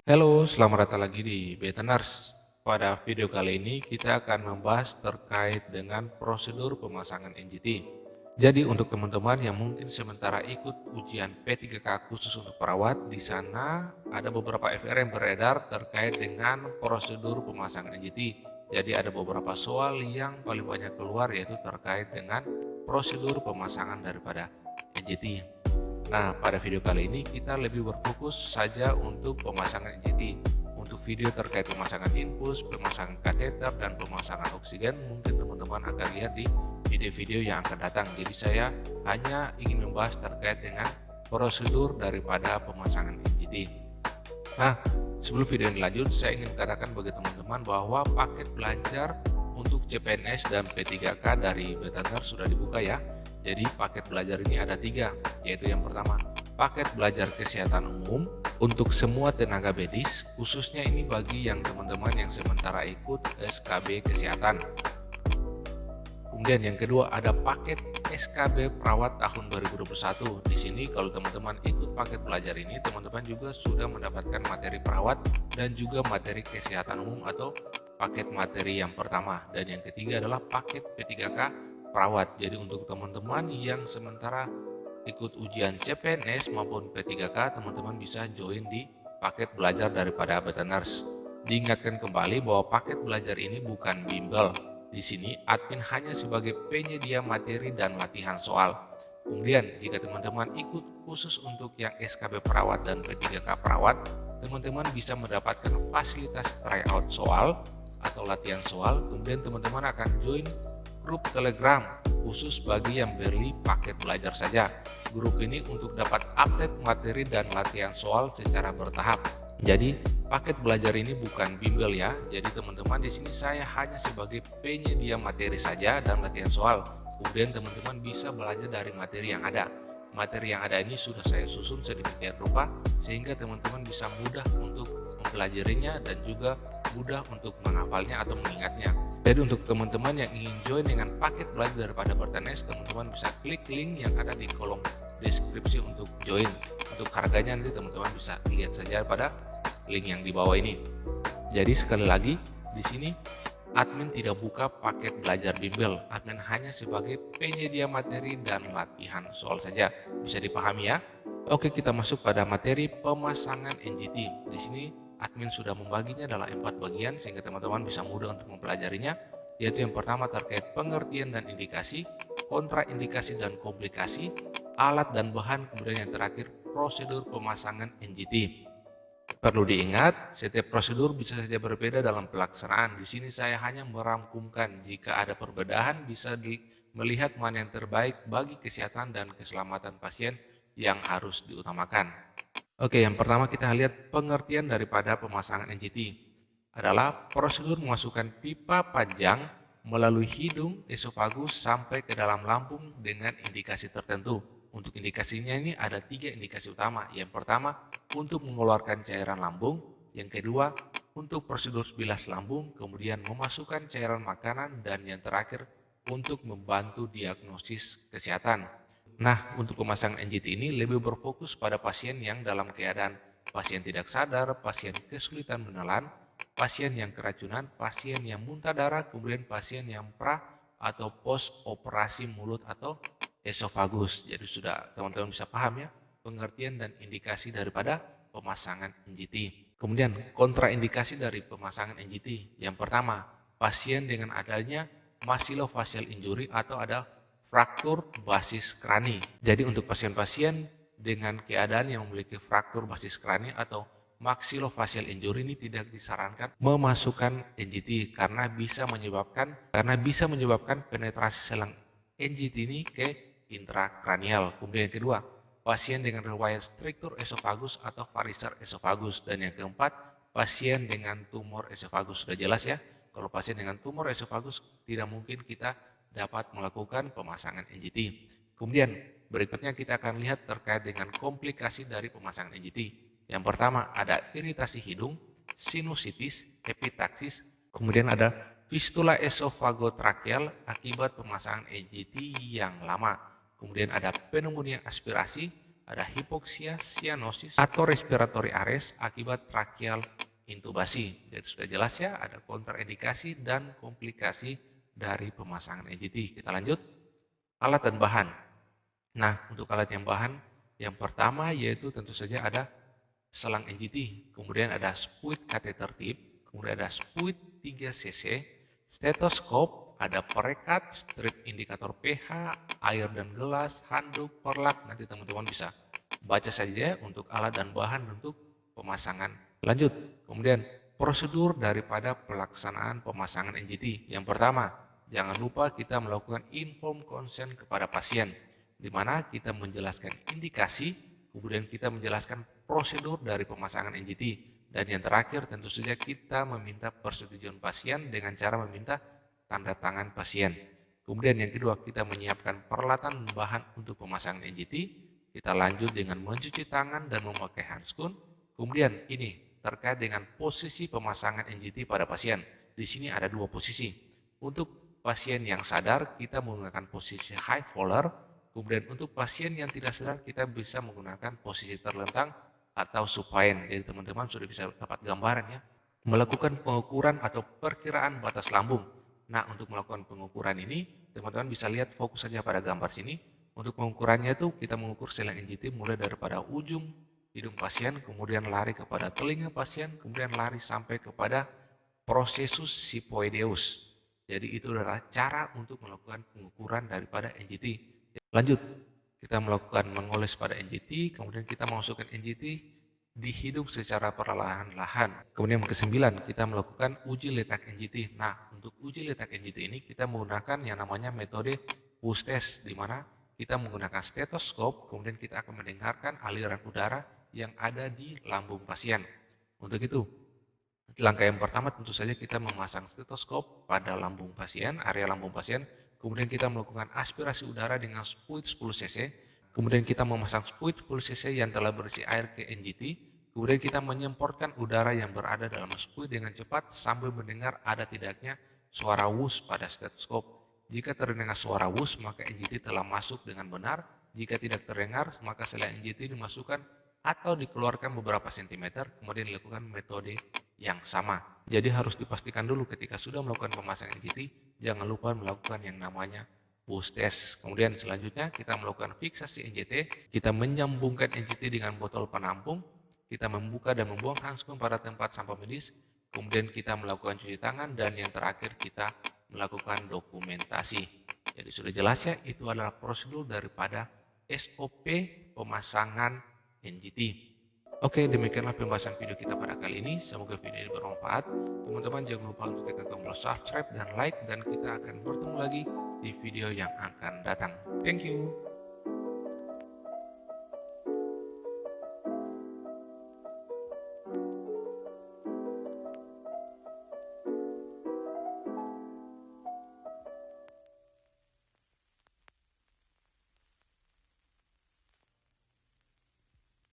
Halo, selamat datang lagi di Beta Nurse. Pada video kali ini kita akan membahas terkait dengan prosedur pemasangan NGT. Jadi untuk teman-teman yang mungkin sementara ikut ujian P3K khusus untuk perawat, di sana ada beberapa FR yang beredar terkait dengan prosedur pemasangan NGT. Jadi ada beberapa soal yang paling banyak keluar yaitu terkait dengan prosedur pemasangan daripada NGT. Nah, pada video kali ini kita lebih berfokus saja untuk pemasangan NGT. Untuk video terkait pemasangan infus, pemasangan kateter, dan pemasangan oksigen mungkin teman-teman akan lihat di video-video yang akan datang. Jadi saya hanya ingin membahas terkait dengan prosedur daripada pemasangan NGT. Nah, sebelum video ini lanjut, saya ingin katakan bagi teman-teman bahwa paket belajar untuk CPNS dan P3K dari Beta Nurse sudah dibuka ya. Jadi paket belajar ini ada 3, yaitu yang pertama paket belajar kesehatan umum untuk semua tenaga medis, khususnya ini bagi yang teman-teman yang sementara ikut SKB kesehatan. Kemudian yang kedua ada paket SKB perawat tahun 2021. Di sini kalau teman-teman ikut paket belajar ini, teman-teman juga sudah mendapatkan materi perawat dan juga materi kesehatan umum atau paket materi yang pertama. Dan yang ketiga adalah paket P3K perawat. Jadi untuk teman-teman yang sementara ikut ujian CPNS maupun P3K, teman-teman bisa join di paket belajar daripada Beta Nurse. Diingatkan kembali bahwa paket belajar ini bukan bimbel. Di sini admin hanya sebagai penyedia materi dan latihan soal. Kemudian jika teman-teman ikut khusus untuk yang SKB perawat dan P3K perawat, teman-teman bisa mendapatkan fasilitas tryout soal atau latihan soal. Kemudian teman-teman akan join grup Telegram khusus bagi yang beli paket belajar saja. Grup ini untuk dapat update materi dan latihan soal secara bertahap. Jadi paket belajar ini bukan bimbel ya. Jadi teman-teman di sini saya hanya sebagai penyedia materi saja dan latihan soal. Kemudian teman-teman bisa belajar dari materi yang ada. Materi yang ada ini sudah saya susun sedemikian rupa sehingga teman-teman bisa mudah untuk mempelajarinya dan juga mudah untuk menghafalnya atau mengingatnya. Jadi untuk teman-teman yang ingin join dengan paket belajar daripada Beta Nurse, teman-teman bisa klik link yang ada di kolom deskripsi untuk join. Untuk harganya nanti teman-teman bisa lihat saja pada link yang di bawah ini. Jadi sekali lagi di sini admin tidak buka paket belajar bimbel. Admin hanya sebagai penyedia materi dan latihan soal saja. Bisa dipahami ya? Oke, kita masuk pada materi pemasangan NGT. Di sini admin sudah membaginya dalam 4 bagian sehingga teman-teman bisa mudah untuk mempelajarinya, yaitu yang pertama terkait pengertian dan indikasi, kontraindikasi dan komplikasi, alat dan bahan, kemudian yang terakhir prosedur pemasangan NGT. Perlu diingat, setiap prosedur bisa saja berbeda dalam pelaksanaan. Di sini saya hanya merangkumkan. Jika ada perbedaan, bisa melihat mana yang terbaik bagi kesehatan dan keselamatan pasien yang harus diutamakan. Oke, yang pertama kita lihat pengertian daripada pemasangan NGT. Adalah prosedur memasukkan pipa panjang melalui hidung esofagus sampai ke dalam lambung dengan indikasi tertentu. Untuk indikasinya ini ada 3 indikasi utama. Yang pertama untuk mengeluarkan cairan lambung, yang kedua untuk prosedur bilas lambung, kemudian memasukkan cairan makanan, dan yang terakhir untuk membantu diagnosis kesehatan. Nah, untuk pemasangan NGT ini lebih berfokus pada pasien yang dalam keadaan pasien tidak sadar, pasien kesulitan menelan, pasien yang keracunan, pasien yang muntah darah, kemudian pasien yang pra atau post operasi mulut atau esofagus. Jadi sudah teman-teman bisa paham ya pengertian dan indikasi daripada pemasangan NGT. Kemudian kontraindikasi dari pemasangan NGT. Yang pertama, pasien dengan adanya maxillofacial injury atau ada fraktur basis krani. Jadi untuk pasien-pasien dengan keadaan yang memiliki fraktur basis krani atau maxillofacial injury ini tidak disarankan memasukkan NGT karena bisa menyebabkan penetrasi selang NGT ini ke intrakranial. Kemudian yang kedua, pasien dengan riwayat struktur esofagus atau variser esofagus. Dan yang keempat, pasien dengan tumor esofagus. Sudah jelas ya, kalau pasien dengan tumor esofagus tidak mungkin kita dapat melakukan pemasangan NGT. Kemudian berikutnya kita akan lihat terkait dengan komplikasi dari pemasangan NGT. Yang pertama ada iritasi hidung, sinusitis, epitaksis, kemudian ada fistula esofagotrakeal akibat pemasangan NGT yang lama. Kemudian ada pneumonia aspirasi, ada hipoksia, sianosis, atau respiratory arrest akibat tracheal intubasi. Jadi sudah jelas ya, ada kontraindikasi dan komplikasi dari pemasangan NGT. Kita lanjut, alat dan bahan. Nah, untuk alat yang bahan, yang pertama yaitu tentu saja ada selang NGT, kemudian ada spuit kateter tip, kemudian ada spuit 3 cc, stetoskop, ada perekat, strip indikator pH, air dan gelas, handuk, perlak. Nanti teman-teman bisa baca saja untuk alat dan bahan untuk pemasangan. Lanjut, kemudian prosedur daripada pelaksanaan pemasangan NGT. Yang pertama, jangan lupa kita melakukan informed consent kepada pasien, di mana kita menjelaskan indikasi, kemudian kita menjelaskan prosedur dari pemasangan NGT, dan yang terakhir tentu saja kita meminta persetujuan pasien dengan cara meminta tanda tangan pasien. Kemudian yang kedua, kita menyiapkan peralatan bahan untuk pemasangan NGT. Kita lanjut dengan mencuci tangan dan memakai handskun. Kemudian ini terkait dengan posisi pemasangan NGT pada pasien. Di sini ada dua posisi. Untuk pasien yang sadar kita menggunakan posisi high roller. Kemudian untuk pasien yang tidak sadar kita bisa menggunakan posisi terlentang atau supine. Jadi teman-teman sudah bisa dapat gambaran ya. Melakukan pengukuran atau perkiraan batas lambung. Nah, untuk melakukan pengukuran ini, teman-teman bisa lihat fokus saja pada gambar sini. Untuk pengukurannya itu kita mengukur selang NGT mulai daripada ujung hidung pasien, kemudian lari kepada telinga pasien, kemudian lari sampai kepada processus sipoideus. Jadi itu adalah cara untuk melakukan pengukuran daripada NGT. Lanjut, kita melakukan mengoles pada NGT, kemudian kita masukkan NGT di hidung secara perlahan-lahan. Kemudian yang ke-9, kita melakukan uji letak NGT. Nah, untuk uji letak NGT ini kita menggunakan yang namanya metode push test, di mana kita menggunakan stetoskop, kemudian kita akan mendengarkan aliran udara yang ada di lambung pasien. Untuk itu, langkah yang pertama tentu saja kita memasang stetoskop pada lambung pasien, area lambung pasien. Kemudian kita melakukan aspirasi udara dengan spuit 10 cc. Kemudian kita memasang spuit 10 cc yang telah berisi air ke NGT. Kemudian kita menyemprotkan udara yang berada dalam spuit dengan cepat sambil mendengar ada tidaknya suara wus pada stetoskop. Jika terdengar suara wus, maka NGT telah masuk dengan benar. Jika tidak terdengar, maka selang NGT dimasukkan atau dikeluarkan beberapa sentimeter, kemudian dilakukan metode yang sama. Jadi harus dipastikan dulu ketika sudah melakukan pemasangan NGT, jangan lupa melakukan yang namanya push test. Kemudian selanjutnya kita melakukan fiksasi NGT, kita menyambungkan NGT dengan botol penampung, kita membuka dan membuang handskun pada tempat sampah medis, kemudian kita melakukan cuci tangan, dan yang terakhir kita melakukan dokumentasi. Jadi sudah jelas ya, itu adalah prosedur daripada SOP pemasangan NGT. Oke, demikianlah pembahasan video kita pada kali ini. Semoga video ini bermanfaat. Teman-teman jangan lupa untuk tekan tombol subscribe dan like, dan kita akan bertemu lagi di video yang akan datang. Thank you.